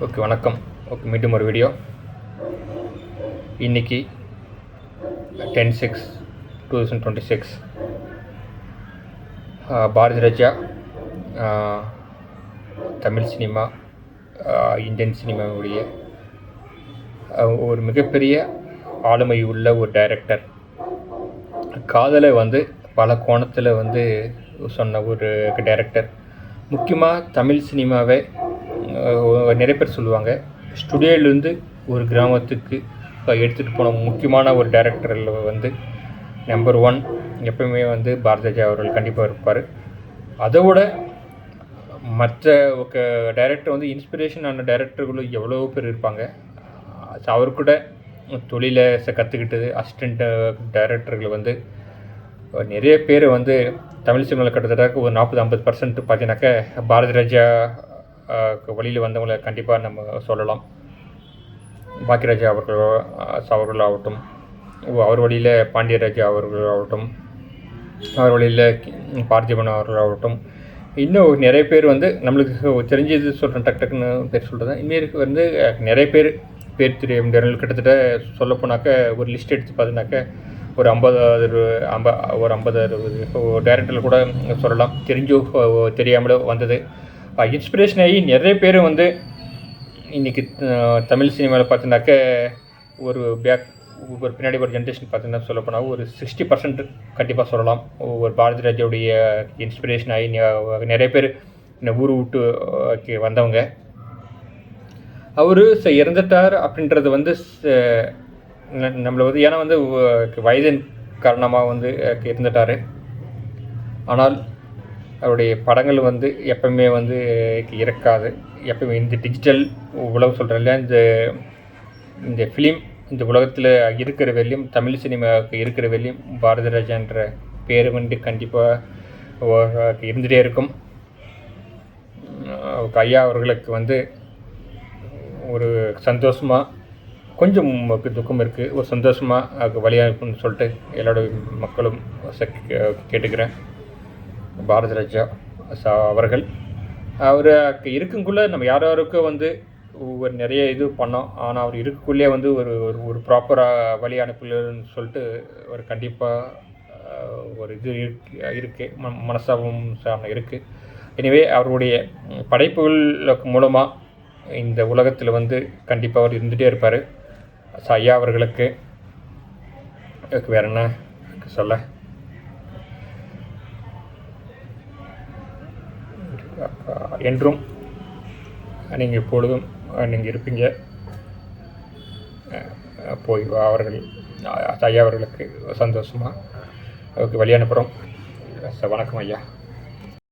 Okay, வணக்கம். Okay, மீண்டும் ஒரு வீடியோ. இன்றைக்கி 10/6/2026 பாரதி ராஜா தமிழ் சினிமா, இந்தியன் சினிமாவுடைய ஒரு மிகப்பெரிய ஆளுமை உள்ள ஒரு டைரக்டர். காதலை பல கோணத்தில் சொன்ன ஒரு டைரக்டர். முக்கியமாக தமிழ் சினிமாவை நிறைய பேர் சொல்லுவாங்க, ஸ்டுடியோலேருந்து ஒரு கிராமத்துக்கு எடுத்துகிட்டு போன முக்கியமான ஒரு டைரக்டரில் நம்பர் 1 எப்பவுமே பாரதி ராஜா அவர்கள் கண்டிப்பாக இருப்பார். அதை விட மற்ற டைரக்டர் இன்ஸ்பிரேஷனான டைரக்டர்களும் எவ்வளோ பேர் இருப்பாங்க. அவர் கூட தொழிலை கற்றுக்கிட்டது அசிஸ்டண்ட் டைரக்டர்கள் நிறைய பேர் தமிழ் சினிமாவில் கிட்டத்தட்ட ஒரு 40-50% பார்த்தீங்கன்னாக்கா பாரதி ராஜா வழியில் வந்தவங்களை கண்டிப்பாக நம்ம சொல்லலாம். பாக்கியராஜா அவர்களாகட்டும், அவர் வழியில் பாண்டியராஜா அவர்களாகட்டும், அவர் வழியில் பார்த்திபன் அவர்களாகட்டும், இன்னும் நிறைய பேர் நம்மளுக்கு தெரிஞ்சது சொல்கிறேன், டக்குன்னு பேர் சொல்கிறேன். இன்மாரி நிறைய பேர் தெரிய முடியாது. கிட்டத்தட்ட சொல்லப்போனாக்க ஒரு லிஸ்ட் எடுத்து பார்த்தீங்கன்னாக்க ஒரு 50-60 டைரக்டரில் கூட சொல்லலாம். தெரிஞ்சோ தெரியாமலோ வந்தது. இன்ஸ்பிரேஷன் ஆகி நிறைய பேர் இன்றைக்கி தமிழ் சினிமாவில் பார்த்தீங்கன்னாக்க ஒரு பின்னாடி ஒரு ஜென்ரேஷன் பார்த்தீங்கன்னா சொல்லப்போனால் ஒரு 60% கண்டிப்பாக சொல்லலாம். ஒரு பாரதி ராஜாவுடைய இன்ஸ்பிரேஷன் ஆகி நிறைய பேர் இந்த ஊர் விட்டு வந்தவங்க. அவர் இறந்துட்டார் அப்படின்றது நம்மளை ஏன்னா வயதின் காரணமாக இருந்துட்டார். ஆனால் அவருடைய படங்கள் எப்பவுமே இறக்காது. எப்பவுமே இந்த டிஜிட்டல் உலகம் சொல்கிறேன் இல்லையா, இந்த ஃபிலிம் இந்த உலகத்தில் இருக்கிற வெளியும், தமிழ் சினிமாவுக்கு இருக்கிற வெளியும் பாரதி ராஜான்ற பேர் கண்டிப்பாக இருந்துகிட்டே இருக்கும். ஐயா அவர்களுக்கு ஒரு சந்தோஷமாக, கொஞ்சம் துக்கம் இருக்குது, ஒரு சந்தோஷமாக வழியாக இருக்குன்னு சொல்லிட்டு எல்லாரோட மக்களும் கேட்டுக்கிறேன். பாரதி ராஜா அவர்கள் அவர் இருக்குங்குள்ளே நம்ம யாருக்கும் ஒரு நிறைய இது பண்ணோம். ஆனால் அவர் இருக்குள்ளே ஒரு ப்ராப்பராக வழி அனுப்பலன்னு சொல்லிட்டு ஒரு கண்டிப்பாக ஒரு இது இருக்குது, மனசாபம் இருக்குது. எனவே அவருடைய படைப்புகளுக்கு மூலமாக இந்த உலகத்தில் கண்டிப்பாக அவர் இருந்துகிட்டே இருப்பார். ஐயா அவர்களுக்கு வேறு என்ன சொல்ல, என்றும் நீங்கள் எப்பொழுதும் நீங்கள் இருப்பீங்க. போய் அவர்கள் ஐயா அவர்களுக்கு சந்தோஷமாக வழி அனுப்புகிறோம். வணக்கம் ஐயா.